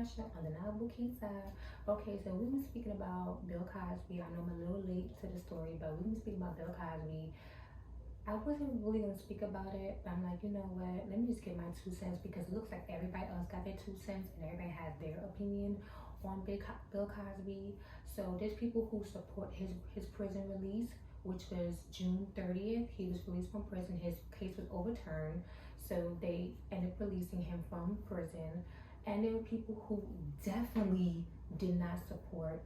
Keisha, Undeniable Keziah. Okay, so we've been speaking about Bill Cosby. I know I'm a little late to the story, but we've been speaking about Bill Cosby. I wasn't really gonna speak about it, but I'm like, you know what? Let me just get my 2 cents because it looks like everybody else got their 2 cents and everybody has their opinion on Bill Cosby. So there's people who support his prison release, which was June 30th. He was released from prison. His case was overturned, so they ended up releasing him from prison. And there were people who definitely did not support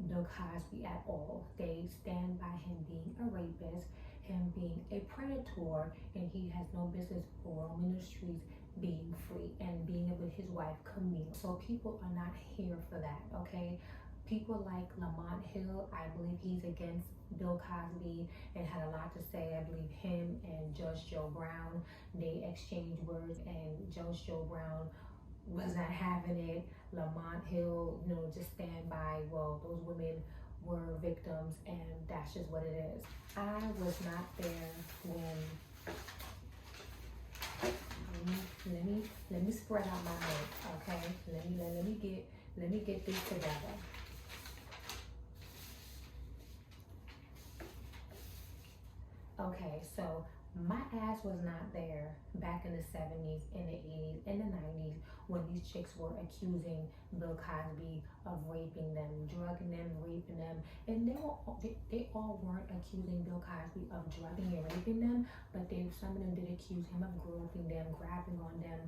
Bill Cosby at all. They stand by him being a rapist, him being a predator, and he has no business roaming the streets, being free and being with his wife Camille. So people are not here for that, okay? People like Lamont Hill, I believe he's against Bill Cosby and had a lot to say. I believe him and Judge Joe Brown, they exchanged words, and Judge Joe Brown was not having it. Lamont Hill, just stand by, well, those women were victims and that's just what it is. I was not there when let me spread out my notes, okay? Let me get this together. Okay, so my ass was not there back in the 70s, in the 80s, in the 90s when these chicks were accusing Bill Cosby of raping them, drugging them, raping them. And they all weren't accusing Bill Cosby of drugging and raping them, but some of them did accuse him of groping them, grabbing on them,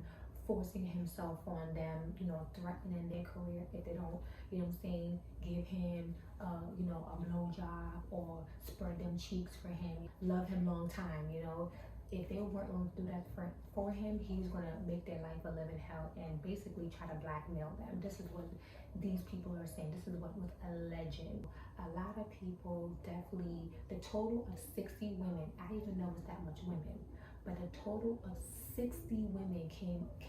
forcing himself on them, threatening their career if they don't, give him a blowjob or spread them cheeks for him, love him long time, If they weren't going to do that for him, he was going to make their life a living hell and basically try to blackmail them. This is what these people are saying. This is what was alleged. A lot of people definitely, the total of 60 women, I didn't even know it was that much women, but a total of 60 women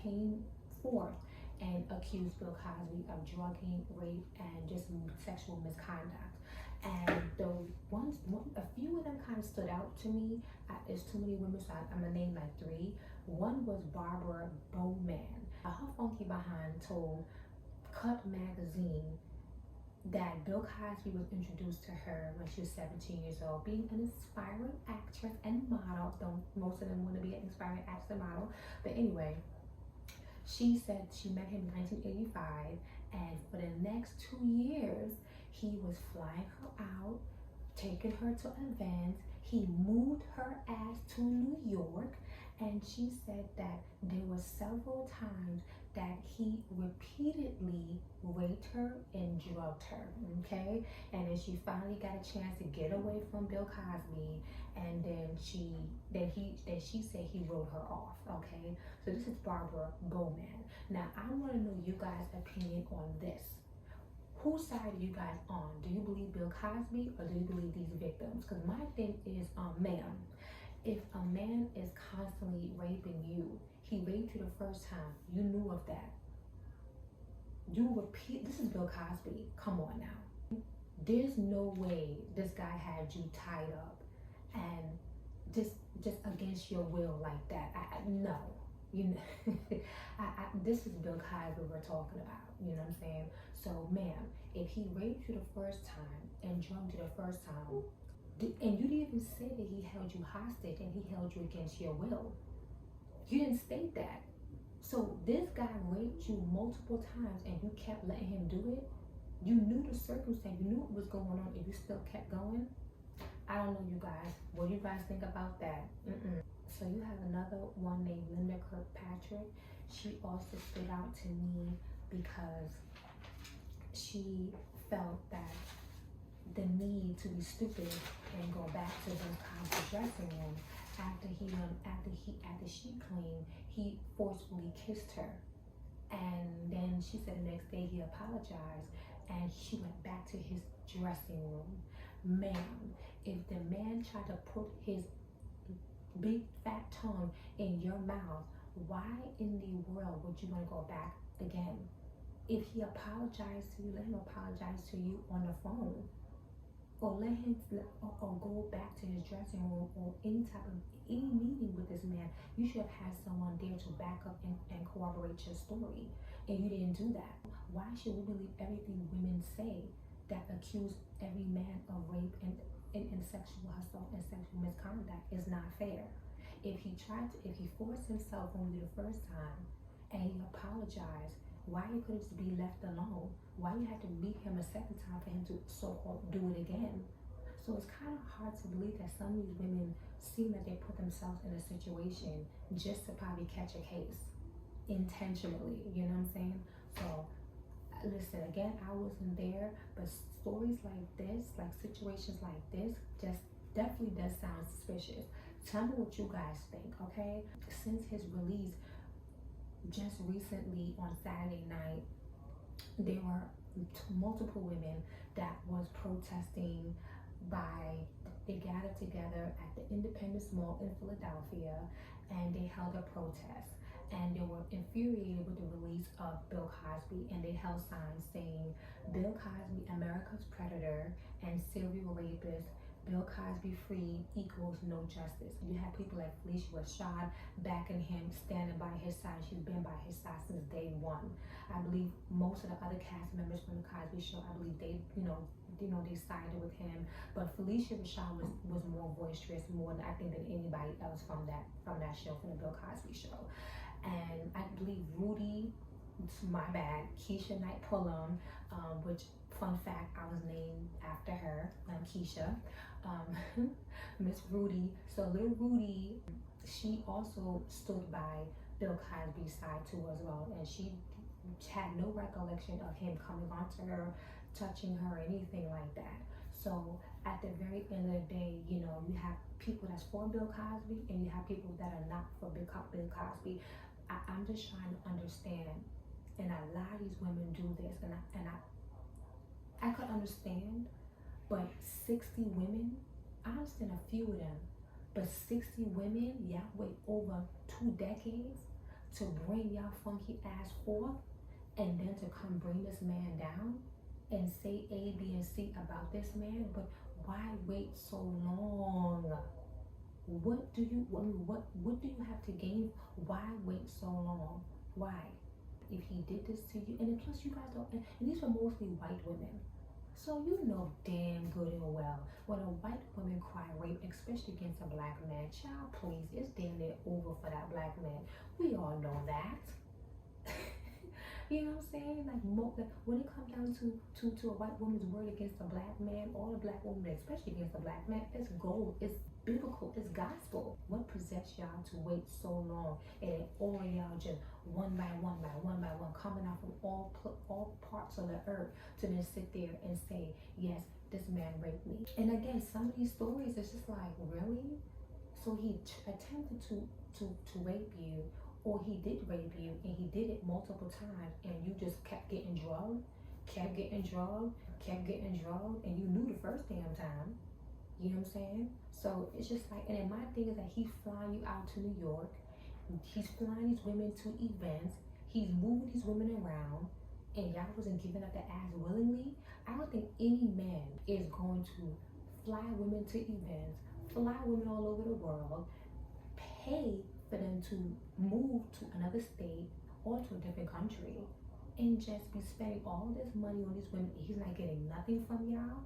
came forth and accused Bill Cosby of drugging, rape, and just sexual misconduct. And a few of them kind of stood out to me. There's too many women, so I'm gonna name like 3. One was Barbara Bowman. Her funky behind told Cut magazine that Bill Cosby was introduced to her when she was 17 years old, being an inspiring actress and model. Don't most of them want to be an inspiring actress and model, but anyway, she said she met him in 1985, and for the next 2 years, he was flying her out, taking her to events. He moved her ass to New York, and she said that there were several times that he repeatedly raped her and drugged her, okay? And then she finally got a chance to get away from Bill Cosby, and then she said he wrote her off, okay? So this is Barbara Bowman. Now, I want to know you guys' opinion on this. Whose side are you guys on? Do you believe Bill Cosby or do you believe these victims? Because my thing is, ma'am, if a man is constantly raping you, he raped you the first time, you knew of that. This is Bill Cosby, come on now. There's no way this guy had you tied up and just against your will like that. No. This is Bill Cosby we're talking about, you know what I'm saying? So, ma'am, if he raped you the first time and drugged you the first time, and you didn't even say that he held you hostage and he held you against your will. You didn't state that. So this guy raped you multiple times and you kept letting him do it. You knew the circumstance, you knew what was going on, and you still kept going. I don't know, you guys. What do you guys think about that? So you have another one named Linda Kirkpatrick. She also stood out to me because she felt that the need to be stupid and go back to Bill Cosby's dressing room after she claimed he forcefully kissed her. And then she said the next day he apologized and she went back to his dressing room. Ma'am, if the man tried to put his big fat tongue in your mouth, why in the world would you want to go back again? If he apologized to you, let him apologize to you on the phone. or let him or go back to his dressing room or any type of any meeting with this man. You should have had someone there to back up and corroborate your story, and you didn't do that. Why should we believe everything women say that accuse every man of rape and sexual assault and sexual misconduct? Is not fair. If he forced himself on you the first time and he apologized, why you couldn't just be left alone? Why you had to meet him a second time for him to so-called do it again? So it's kind of hard to believe that some of these women seem that they put themselves in a situation just to probably catch a case intentionally, you know what I'm saying? So listen, again, I wasn't there, but stories like this, like situations like this, just definitely does sound suspicious. Tell me what you guys think, okay? Since his release just recently on Saturday night, there were multiple women that was protesting they gathered together at the Independence Mall in Philadelphia, and they held a protest, and they were infuriated with the release of Bill Cosby, and they held signs saying Bill Cosby, America's predator and serial rapist. Bill Cosby free equals no justice. You have people like Keisha Rashad backing him, standing by his side. She's been by his side since day one. I believe most of the other cast members from the Cosby Show, I believe they, they sided with him. But Keisha Rashad was more boisterous, more than I think than anybody else from that show, from the Bill Cosby Show. And I believe Rudy, my bad, Keisha Knight Pullum, which fun fact, I was named after her, Keisha, Miss Rudy. So little Rudy, she also stood by Bill Cosby's side too as well, and she had no recollection of him coming onto her, touching her, anything like that. So at the very end of the day, you have people that's for Bill Cosby and you have people that are not for Bill Cosby. I'm just trying to understand, and a lot of these women do this, and I could understand, but 60 women, I understand a few of them, but 60 women, y'all wait over 2 decades to bring y'all funky ass forth, and then to come bring this man down and say A, B, and C about this man. But why wait so long? What do you have to gain? Why wait so long? Why? If he did this to you, and then plus you guys don't, and these were mostly white women, so you know damn good and well when a white woman cry rape, especially against a black man, child, please, it's damn near over for that black man. We all know that. You know what I'm saying? Like when it comes down to a white woman's word against a black man, or a black woman, especially against a black man, it's gold, it's biblical, it's gospel. What possessed y'all to wait so long, and all y'all just one by one coming out from all parts of the earth to then sit there and say, yes, this man raped me? And again, some of these stories, it's just like, really? So he attempted to rape you, or he did rape you, and he did it multiple times, and you just kept getting drugged, and you knew the first damn time. You know what I'm saying? So it's just like, and then my thing is that he's flying you out to New York, he's flying these women to events, he's moving these women around, and y'all wasn't giving up the ass willingly. I don't think any man is going to fly women to events, fly women all over the world, pay for them to move to another state or to a different country, and just be spending all this money on these women. He's not getting nothing from y'all.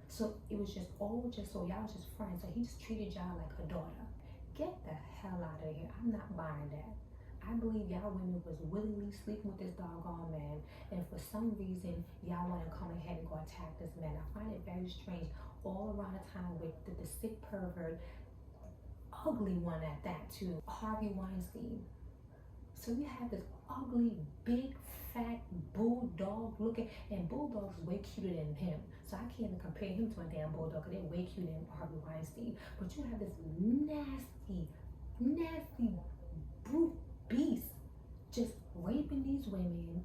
So it was just all so y'all was just friends. So he just treated y'all like a daughter. Get the hell out of here. I'm not buying that. I believe y'all women was willingly sleeping with this doggone man, and for some reason y'all want to come ahead and go attack this man. I find it very strange. All around the time with the sick pervert, ugly one at that too, Harvey Weinstein. So you have this ugly, big, fat bulldog looking, and bulldogs is way cuter than him. So I can't even compare him to a damn bulldog, because they're way cuter than Harvey Weinstein. But you have this nasty, brute beast just raping these women,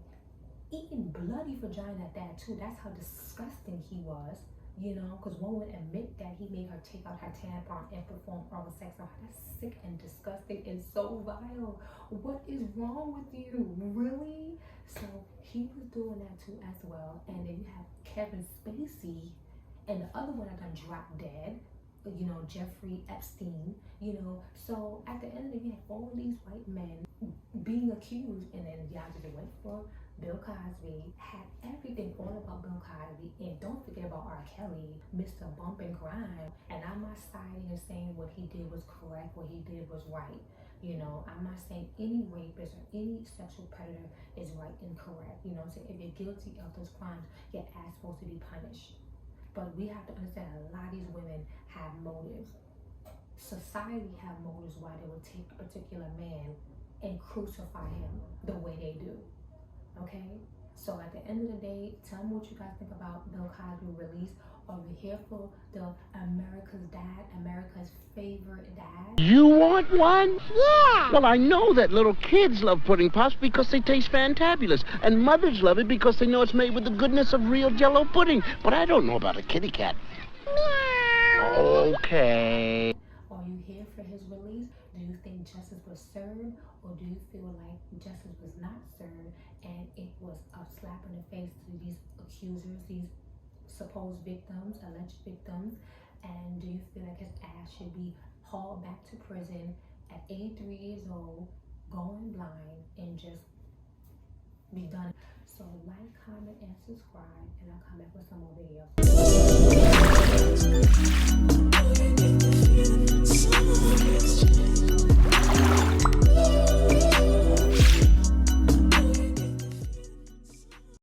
eating bloody vagina at that too. That's how disgusting he was. Because one would admit that he made her take out her tampon and perform oral sex on her. That's sick and disgusting and so vile. What is wrong with you? Really? So he was doing that too as well. And then you have Kevin Spacey and the other one that done dropped dead, you know, Jeffrey Epstein, you know. So at the end of the day, all these white men being accused, and then y'all just went for Bill Cosby, had everything all about Bill Cosby, and don't forget about R. Kelly, Mr. Bump and Grind. And I'm not siding and saying what he did was correct, what he did was right. You know, I'm not saying any rapist or any sexual predator is right and correct. You know what I'm saying? If you're guilty of those crimes, your ass supposed to be punished. But we have to understand a lot of these women have motives. Society have motives why they would take a particular man and crucify him the way they do. Okay? So at the end of the day, tell me what you guys think about Bill Cosby release. Are you here for the America's dad, America's favorite dad? You want one? Yeah. Well, I know that little kids love pudding pops because they taste fantabulous. And mothers love it because they know it's made with the goodness of real Jello pudding. But I don't know about a kitty cat. Meow. Okay. Are you here for his release? Do you think justice was served? Or do you feel like justice was not served and it was a slap in the face to these accusers, these supposed victims, alleged victims? And do you feel like his ass should be hauled back to prison at 83 years old, going blind, and just be done? So like, comment, and subscribe, and I'll come back with some more videos.